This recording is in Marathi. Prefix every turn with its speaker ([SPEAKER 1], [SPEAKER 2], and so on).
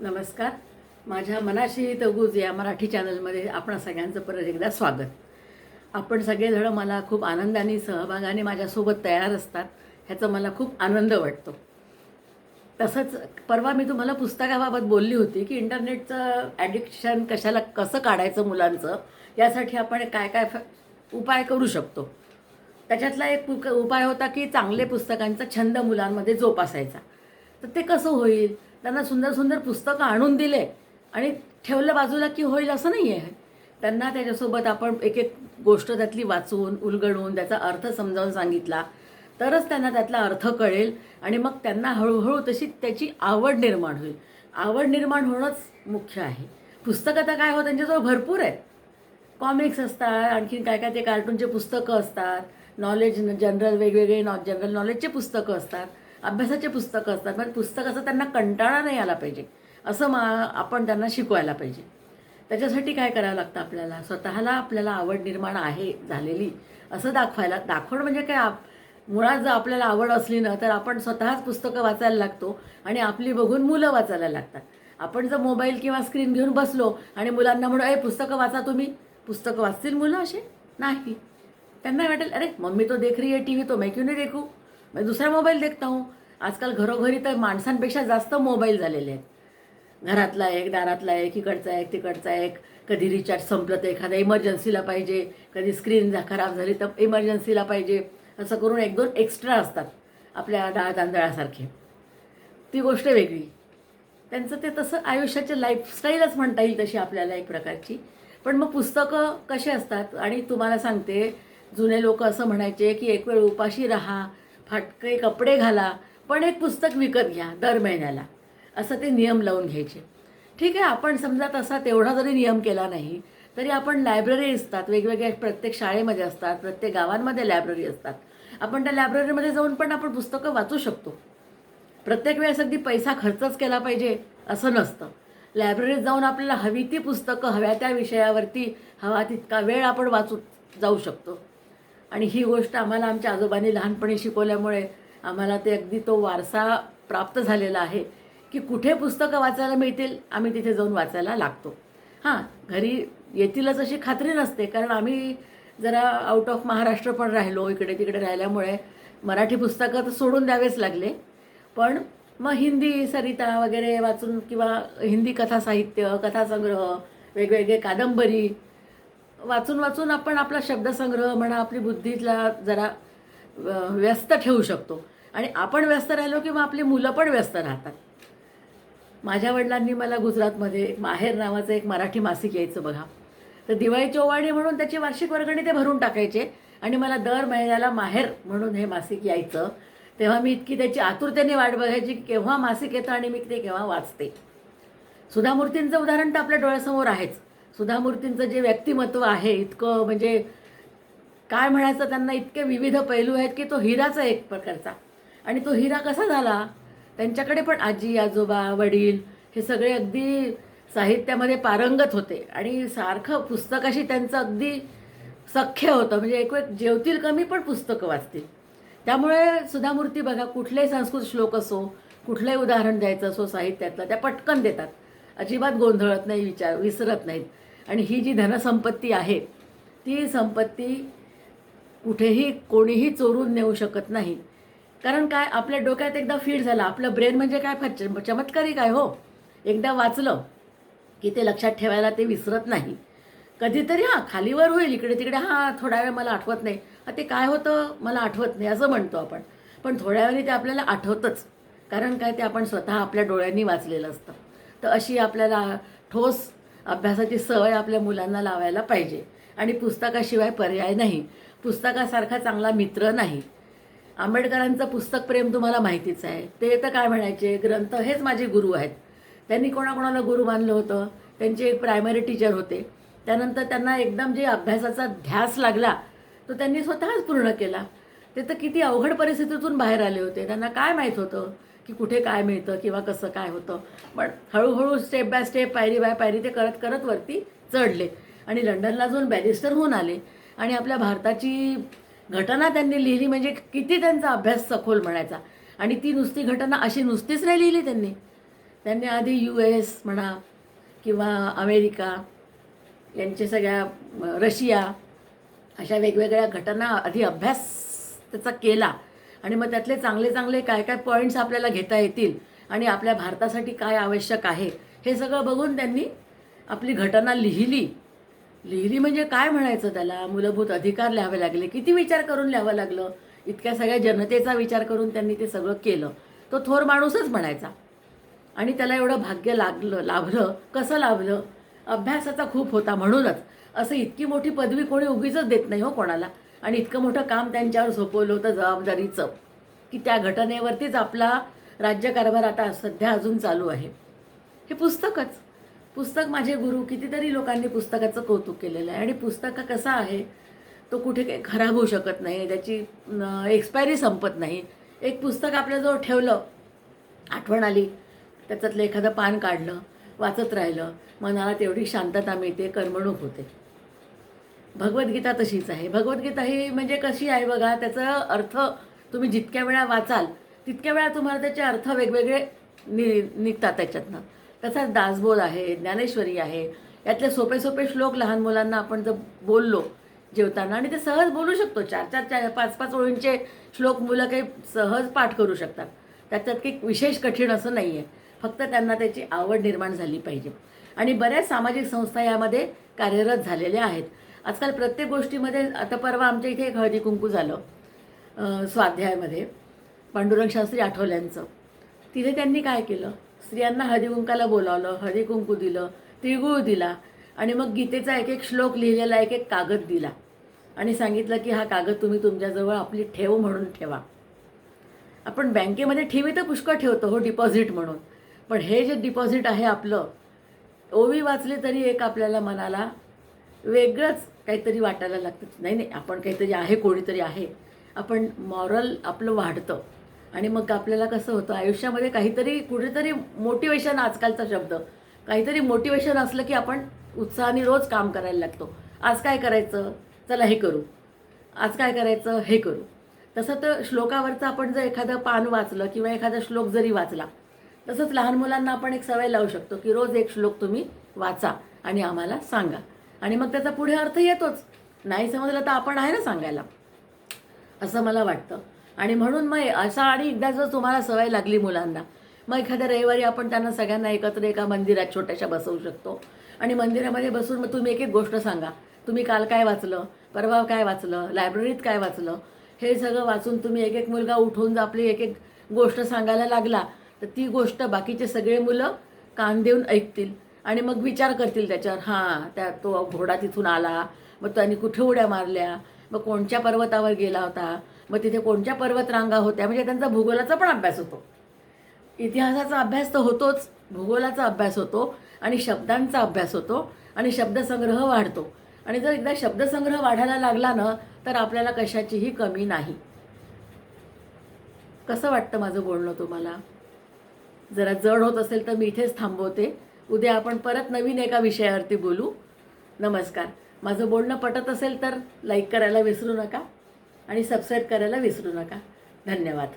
[SPEAKER 1] नमस्कार. माझ्या मनाशी तगूज या मराठी चॅनलमध्ये आपण सगळ्यांचं परत एकदा स्वागत. आपण सगळेजण मला खूप आनंदाने सहभागाने माझ्यासोबत तयार असतात, ह्याचा मला खूप आनंद वाटतो. तसंच परवा मी तुम्हाला पुस्तकाबाबत बोलली होती की इंटरनेटचं ॲडिक्शन कसं काढायचं मुलांचं, यासाठी आपण काय काय उपाय करू शकतो. त्याच्यातला एक उपाय होता की चांगले पुस्तकांचा छंद मुलांमध्ये जोपासायचा. तर ते कसं होईल? त्यांना सुंदर सुंदर पुस्तकं आणून दिले आणि ठेवलं बाजूला की होईल असं नाही आहे. त्यांना त्याच्यासोबत आपण एक एक गोष्ट त्यातली वाचून उलगडून त्याचा अर्थ समजावून सांगितला तरच त्यांना त्यातला अर्थ कळेल आणि मग त्यांना हळूहळू तशी त्याची आवड निर्माण होईल. आवड निर्माण होणंच मुख्य आहे. पुस्तकं तर काय हो, त्यांच्याजवळ भरपूर आहेत. कॉमिक्स असतात, आणखीन काय काय ते कार्टूनचे पुस्तकं असतात, नॉलेज जनरल वेगवेगळे जनरल नॉलेजचे पुस्तकं असतात, अभ्यासाचे पुस्तकं असतात. पण पुस्तकाचा त्यांना कंटाळा नाही आला पाहिजे असं आपण त्यांना शिकवायला पाहिजे. त्याच्यासाठी काय करावं लागतं? आपल्याला आपल्याला आवड निर्माण आहे झालेली असं दाखवणं म्हणजे काय, मुळात जर आपल्याला आवड असली ना तर आपण स्वतःच पुस्तकं वाचायला लागतो आणि आपली बघून मुलं वाचायला लागतात. आपण जर मोबाईल किंवा स्क्रीन घेऊन बसलो आणि मुलांना म्हणू पुस्तकं वाचा, तुम्ही पुस्तकं वाचतील मुलं असे? नाही. त्यांना वाटेल अरे मम्मी तो देख रही है टी व्ही, तो मैं क्यों नहीं देखूं, मैं दूसरा मोबाईल देखता हूँ. आजकाल घरोघरी तर माणसांपेक्षा जास्त मोबाईल झालेले आहेत. घरातला एक, दारातला एक, इकडचा एक, तिकडचा एक. कधी रिचार्ज संपलं तर एखाद्या इमर्जन्सीला पाहिजे, कधी स्क्रीन खराब झाली तर इमर्जन्सीला पाहिजे. असं करून एक दोन एक्स्ट्रा असतात आपल्या डाळ तांदळासारखे. ती गोष्ट वेगळी. त्यांचं ते तसं आयुष्याची लाईफस्टाईलच म्हणता येईल तशी आपल्याला एक प्रकारची. पण मग पुस्तकं कसे असतात? आणि तुम्हाला सांगते, जुने लोक असं म्हणायचे की एक वेळ उपाशी राहा, फाटके कपडे घाला, पण एक पुस्तक विकत घ्या दर महिन्याला, असं ते नियम लावून घ्यायचे. ठीक आहे, आपण समजा तसा तेवढा जरी नियम केला नाही तरी आपण लायब्ररी असतात वेगवेगळ्या, प्रत्येक शाळेमध्ये असतात, प्रत्येक गावांमध्ये लायब्ररी असतात. आपण त्या लायब्ररीमध्ये जाऊन पण आपण पुस्तकं वाचू शकतो. प्रत्येक वेळेस अगदी पैसा खर्चच केला पाहिजे असं नसतं. लायब्ररीत जाऊन आपल्याला हवी ती पुस्तकं हव्या त्या विषयावरती हवा तितका वेळ आपण वाचू जाऊ शकतो. आणि ही गोष्ट आम्हाला आमच्या आजोबांनी लहानपणी शिकवल्यामुळे आम्हाला ते अगदी तो वारसा प्राप्त झालेला आहे की कुठे पुस्तकं वाचायला मिळतील आम्ही तिथे जाऊन वाचायला लागतो. हां, घरी येतीलच अशी खात्री नसते, कारण आम्ही जरा आउट ऑफ महाराष्ट्र पण राहिलो, इकडे तिकडे राहिल्यामुळे मराठी पुस्तकं तर सोडून द्यावेच लागले. पण मग हिंदी सरिता वगैरे वाचून किंवा हिंदी कथासाहित्य, कथासंग्रह, वेगवेगळे कादंबरी वाचून वाचून आपण आपला शब्दसंग्रह म्हणा, आपली बुद्धीला जरा व्यस्त ठेवू शकतो. आणि आपण व्यस्त राहिलो की मग आपली मुलं पण व्यस्त राहतात. माझ्या वडिलांनी मला गुजरातमध्ये माहेर नावाचं एक मराठी मासिक यायचं बघा. तर दिवाळीची ओवाळणी म्हणून त्याची वार्षिक वर्गणी ते भरून टाकायचे आणि मला दर महिन्याला माहेर म्हणून हे मासिक यायचं. तेव्हा मी इतकी त्याची आतुरतेने वाट बघायची की केव्हा मासिक येतं आणि मी ते केव्हा वाचते. सुधामूर्तींचं उदाहरण तर आपल्या डोळ्यासमोर आहेच. सुधामूर्तींचं जे व्यक्तिमत्व आहे इतकं म्हणजे काय म्हणायचं, त्यांना इतके विविध पैलू आहेत की तो हिराचा एक प्रकारचा. आणि तो हिरा कसा झाला? त्यांच्याकडे पण आजी आजोबा वडील हे सगळे अगदी साहित्यामध्ये पारंगत होते आणि सारखं पुस्तकाशी त्यांचं अगदी सख्य होतं. म्हणजे एक वेळ जेवतील कमी पण पुस्तकं वाचतील. त्यामुळे सुधामूर्ती बघा, कुठलेही संस्कृत श्लोक असो, कुठलंही उदाहरण द्यायचं असो साहित्यातलं, त्या पटकन देतात. अजिबात गोंधळत नाही, विसरत नाहीत. आणि ही जी धनसंपत्ती आहे ती संपत्ती कुठेही कोणीही चोरून नेऊ शकत नाही. कारण काय, आपल्या डोक्यात एकदा फीड झाला, आपलं ब्रेन म्हणजे काय फार चमत्कारिक आहे हो. एकदा वाचलं की ते लक्षात ठेवायला ते विसरत नाही. कधीतरी हां खालीवर होईल, इकडे तिकडे हां थोड्या वेळ मला आठवत नाही, ते काय होतं मला आठवत नाही असं म्हणतो आपण. पण थोड्या वेळाने ते आपल्याला आठवतंच. कारण काय, ते आपण स्वतः आपल्या डोळ्यांनी वाचलेलं असतं. तर अशी आपल्याला ठोस अभ्यासाची सवय आपल्या मुलांना लावायला पाहिजे. आणि पुस्तकाशिवाय पर्याय नाही. पुस्तकासारखा चांगला मित्र नाही. आंबेडकरांचं पुस्तक प्रेम तुम्हाला माहितीच आहे. ते तर काय म्हणायचे, ग्रंथ हेच माझे गुरु आहेत. त्यांनी कोणाकोणाला गुरु मानलं होतं? त्यांचे एक प्रायमरी टीचर होते. त्यानंतर त्यांना एकदम जे अभ्यासाचा ध्यास लागला तो त्यांनी स्वतःच पूर्ण केला. ते तर किती अवघड परिस्थितीतून बाहेर आले होते. त्यांना काय माहीत होतं की कुठे काय मिळतं किंवा कसं काय होतं. पण हळूहळू स्टेप बाय स्टेप, पायरी बाय पायरी ते करत करत वरती चढले आणि लंडनला जाऊन बॅरिस्टर होऊन आले. आणि आपल्या भारताची घटना त्यांनी लिहिली. म्हणजे किती त्यांचा अभ्यास सखोल म्हणायचा. आणि ती नुसती घटना अशी नुसतीच नाही लिहिली त्यांनी. त्यांनी आधी US म्हणा किंवा अमेरिका यांचे सगळ्या रशिया अशा वेगवेगळ्या घटना आधी अभ्यास त्याचा केला आणि मग त्यातले चांगले चांगले काय काय पॉईंट्स आपल्याला घेता येतील आणि आपल्या भारतासाठी काय आवश्यक आहे हे सगळं बघून त्यांनी आपली घटना लिहिली. लिहिली म्हणजे काय म्हणायचं त्याला, मूलभूत अधिकार लिहावे लागले. किती विचार करून लिहावं लागलं, इतक्या सगळ्या जनतेचा विचार करून त्यांनी ते सगळं केलं. तो थोर माणूसच म्हणायचा. आणि त्याला एवढं भाग्य लाभलं. कसं लाभलं? अभ्यासाचा खूप होता म्हणूनच. असं इतकी मोठी पदवी कोणी उगीच देत नाही हो कोणाला. आणि इतकं मोठं काम त्यांच्यावर सोपवलं होतं जबाबदारीचं, की त्या घटनेवरतीच आपला राज्यकारभार आता सध्या अजून चालू आहे. हे पुस्तक माझे गुरु, कितीतरी लोकांनी पुस्तकाचं कौतुक केलेलं आहे. आणि पुस्तक कसं आहे, तो कुठे काही खराब होऊ शकत नाही, त्याची एक्सपायरी संपत नाही. एक पुस्तक आपल्याजवळ ठेवलं, आठवण आली, त्याच्यातलं एखादं पान काढलं, वाचत राहिलं, मनाला तेवढी शांतता मिळते, करमणूक होते. भगवद्गीता तशीच आहे. भगवद्गीता ही म्हणजे कशी आहे बघा, त्याचा अर्थ तुम्ही जितक्या वेळा वाचाल तितक्या वेळा तुम्हाला त्याचे अर्थ वेगवेगळे निघतात त्याच्यातनं. तसाच दासबोध आहे, ज्ञानेश्वरी आहे. यातले सोपे सोपे श्लोक लहान मुलांना आपण जर बोललो जेवताना, आणि ते सहज बोलू शकतो. 4-4, 5-5 ओळींचे श्लोक मुलं काही सहज पाठ करू शकतात. त्याच्यात काही विशेष कठीण असं नाही आहे. फक्त त्यांना त्याची आवड निर्माण झाली पाहिजे. आणि बऱ्याच सामाजिक संस्था यामध्ये कार्यरत झालेल्या आहेत. आजकाल प्रत्येक गोष्टीमध्ये, आता परवा आमच्या इथे एक हळदी कुंकू झालं स्वाध्यायामध्ये, पांडुरंग शास्त्री आठवल्यांचं. तिथे त्यांनी काय केलं, स्त्रियांना हळदी कुंकाला बोलावलं, हळदी कुंकू दिलं, तिळगुळ दिला आणि मग गीतेचा एक एक श्लोक लिहिलेला एक एक कागद दिला आणि सांगितलं की हा कागद तुम्ही तुमच्याजवळ आपली ठेव म्हणून ठेवा. आपण बँकेमध्ये ठेवी तर पुष्कळ ठेवतो हो, डिपॉझिट म्हणून. पण हे जे डिपॉझिट आहे आपलं, ओवी वाचली तरी एक आपल्याला मनाला वेगळंच काहीतरी वाटायला लागतं. नाही, आपण काहीतरी आहे, कोणीतरी आहे. आपण मॉरल आपलं वाढतं. आणि मग आपल्याला कसं होतं आयुष्यामध्ये काहीतरी कुठेतरी मोटिवेशन, आजकालचा शब्द, काहीतरी मोटिवेशन असलं की आपण उत्साहाने रोज काम करायला लागतो. आज काय करायचं, चला हे करू, आज काय करायचं हे करू. तसं तर श्लोकावरचं आपण जर एखादं पान वाचलं किंवा एखादा श्लोक जरी वाचला, तसंच लहान मुलांना आपण एक सवय लावू शकतो की रोज एक श्लोक तुम्ही वाचा आणि आम्हाला सांगा. आणि मग त्याचा पुढे अर्थ येतोच. नाही समजलं तर आपण आहे ना सांगायला, असं मला वाटतं. आणि म्हणून मग असा, आणि एकदा जर तुम्हाला सवय लागली मुलांना, मग एखाद्या रविवारी आपण त्यांना सगळ्यांना एकत्र एका मंदिरात छोट्याशा बसवू शकतो. आणि मंदिरामध्ये बसून मग तुम्ही एक एक गोष्ट सांगा. तुम्ही काल काय वाचलं, परवा काय वाचलं, लायब्ररीत काय वाचलं, हे सगळं वाचून तुम्ही एक एक मुलगा उठून आपली एक एक गोष्ट सांगायला लागला तर ती गोष्ट बाकीचे सगळे मुलं कान देऊन ऐकतील आणि मग विचार करतील त्याच्यावर. हां, तो घोडा तिथून आला, मग त्यांनी कुठे उड्या मारल्या, मग कोणत्या पर्वतावर गेला होता, मग तिथे कोणत्या पर्वतरांगा होत्या. म्हणजे त्यांचा भूगोलाचा पण अभ्यास होतो, इतिहासाचा अभ्यास तर होतोच, भूगोलाचा अभ्यास होतो आणि शब्दांचा अभ्यास होतो आणि शब्दसंग्रह वाढतो. आणि जर एकदा शब्दसंग्रह वाढायला लागला ना तर आपल्याला कशाचीही कमी नाही. कसं वाटतं माझं बोलणं तुम्हाला? जरा जड होत असेल तर मी इथेच थांबवते. उद्या आपण परत नवीन एका विषयावरती बोलू. नमस्कार. माझं बोलणं पटत असेल तर लाईक करायला विसरू नका आणि सबस्क्राईब करायला विसरू नका. धन्यवाद.